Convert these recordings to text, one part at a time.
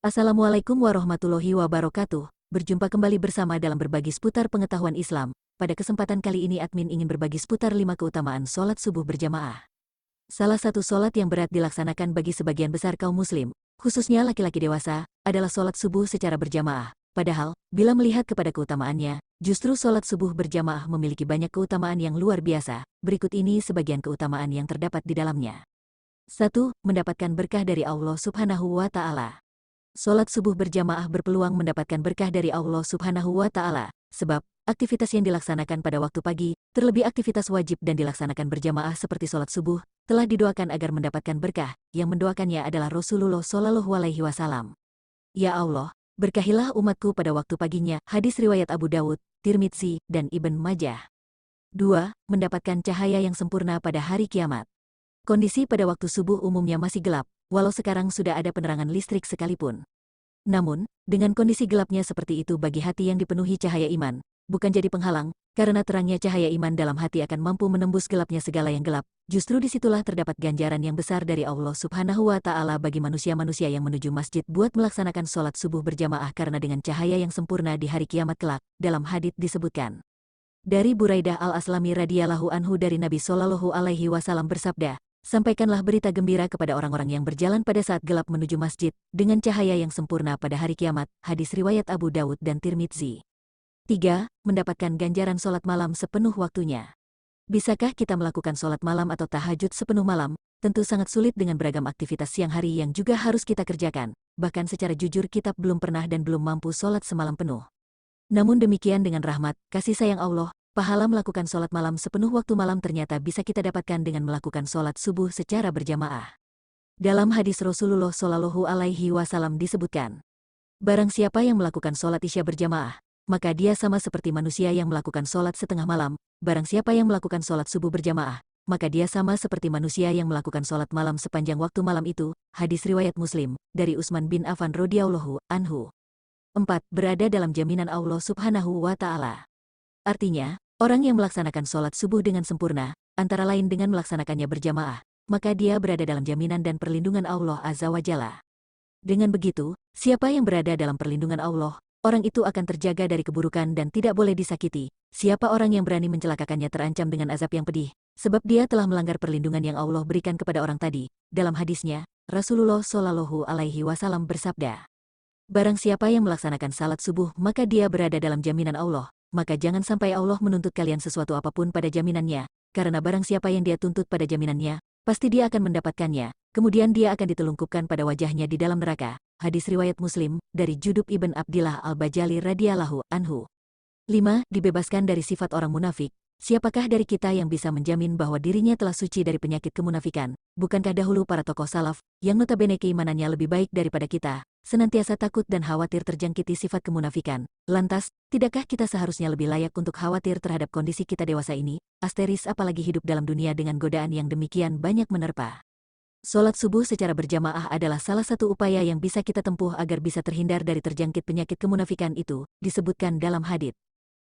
Assalamualaikum warahmatullahi wabarakatuh. Berjumpa kembali bersama dalam berbagi seputar pengetahuan Islam. Pada kesempatan kali ini admin ingin berbagi seputar 5 keutamaan sholat subuh berjamaah. Salah satu sholat yang berat dilaksanakan bagi sebagian besar kaum muslim, khususnya laki-laki dewasa, adalah sholat subuh secara berjamaah. Padahal, bila melihat kepada keutamaannya, justru sholat subuh berjamaah memiliki banyak keutamaan yang luar biasa. Berikut ini sebagian keutamaan yang terdapat di dalamnya. 1. Mendapatkan berkah dari Allah Subhanahu wa Ta'ala. Sholat subuh berjamaah berpeluang mendapatkan berkah dari Allah Subhanahu wa Ta'ala, sebab aktivitas yang dilaksanakan pada waktu pagi, terlebih aktivitas wajib dan dilaksanakan berjamaah seperti sholat subuh, telah didoakan agar mendapatkan berkah. Yang mendoakannya adalah Rasulullah Shallallahu Alaihi Wasallam. Ya Allah, berkahilah umatku pada waktu paginya. Hadis riwayat Abu Dawud, Tirmidzi, dan Ibn Majah. 2. Mendapatkan cahaya yang sempurna pada hari kiamat. Kondisi pada waktu subuh umumnya masih gelap, walau sekarang sudah ada penerangan listrik sekalipun. Namun, dengan kondisi gelapnya seperti itu bagi hati yang dipenuhi cahaya iman, bukan jadi penghalang, karena terangnya cahaya iman dalam hati akan mampu menembus gelapnya segala yang gelap. Justru disitulah terdapat ganjaran yang besar dari Allah Subhanahu wa Ta'ala bagi manusia-manusia yang menuju masjid buat melaksanakan sholat subuh berjamaah karena dengan cahaya yang sempurna di hari kiamat kelak. Dalam hadits disebutkan dari Buraidah al-Aslami radhiyallahu anhu dari Nabi Shallallahu Alaihi Wasallam bersabda, sampaikanlah berita gembira kepada orang-orang yang berjalan pada saat gelap menuju masjid, dengan cahaya yang sempurna pada hari kiamat. Hadis riwayat Abu Dawud dan Tirmidzi. 3. Mendapatkan ganjaran sholat malam sepenuh waktunya. Bisakah kita melakukan sholat malam atau tahajud sepenuh malam? Tentu sangat sulit dengan beragam aktivitas siang hari yang juga harus kita kerjakan. Bahkan secara jujur kita belum pernah dan belum mampu sholat semalam penuh. Namun demikian dengan rahmat, kasih sayang Allah, pahala melakukan sholat malam sepenuh waktu malam ternyata bisa kita dapatkan dengan melakukan sholat subuh secara berjamaah. Dalam hadis Rasulullah Shallallahu Alaihi Wasallam disebutkan, barang siapa yang melakukan sholat isya berjamaah, maka dia sama seperti manusia yang melakukan sholat setengah malam. Barang siapa yang melakukan sholat subuh berjamaah, maka dia sama seperti manusia yang melakukan sholat malam sepanjang waktu malam itu. Hadis riwayat Muslim, dari Utsman bin Affan radhiyallahu anhu. 4. Berada dalam jaminan Allah Subhanahu wa Ta'ala. Artinya, orang yang melaksanakan sholat subuh dengan sempurna, antara lain dengan melaksanakannya berjamaah, maka dia berada dalam jaminan dan perlindungan Allah Azza wa Jalla. Dengan begitu, siapa yang berada dalam perlindungan Allah, orang itu akan terjaga dari keburukan dan tidak boleh disakiti. Siapa orang yang berani mencelakakannya terancam dengan azab yang pedih, sebab dia telah melanggar perlindungan yang Allah berikan kepada orang tadi. Dalam hadisnya, Rasulullah Shallallahu Alaihi Wasallam bersabda, barang siapa yang melaksanakan salat subuh maka dia berada dalam jaminan Allah. Maka jangan sampai Allah menuntut kalian sesuatu apapun pada jaminannya, karena barang siapa yang dia tuntut pada jaminannya, pasti dia akan mendapatkannya, kemudian dia akan ditelungkupkan pada wajahnya di dalam neraka. Hadis riwayat Muslim, dari Judub ibn Abdillah al-Bajali radhiyallahu anhu. 5. Dibebaskan dari sifat orang munafik. Siapakah dari kita yang bisa menjamin bahwa dirinya telah suci dari penyakit kemunafikan? Bukankah dahulu para tokoh salaf, yang notabene keimanannya lebih baik daripada kita, senantiasa takut dan khawatir terjangkiti sifat kemunafikan? Lantas, tidakkah kita seharusnya lebih layak untuk khawatir terhadap kondisi kita dewasa ini? Asteris apalagi hidup dalam dunia dengan godaan yang demikian banyak menerpa. Sholat subuh secara berjamaah adalah salah satu upaya yang bisa kita tempuh agar bisa terhindar dari terjangkit penyakit kemunafikan itu, disebutkan dalam hadits.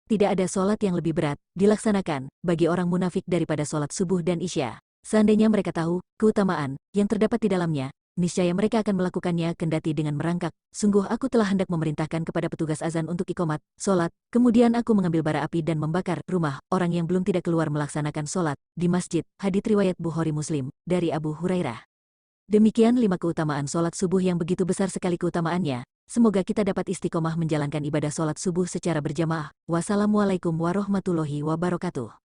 Tidak ada sholat yang lebih berat dilaksanakan bagi orang munafik daripada sholat subuh dan isya. Seandainya mereka tahu keutamaan yang terdapat di dalamnya, niscaya mereka akan melakukannya kendati dengan merangkak. Sungguh aku telah hendak memerintahkan kepada petugas azan untuk iqomat, sholat, kemudian aku mengambil bara api dan membakar rumah orang yang belum tidak keluar melaksanakan sholat di masjid. Hadits riwayat Bukhari Muslim, dari Abu Hurairah. Demikian 5 keutamaan sholat subuh yang begitu besar sekali keutamaannya. Semoga kita dapat istiqomah menjalankan ibadah sholat subuh secara berjamaah. Wassalamualaikum warahmatullahi wabarakatuh.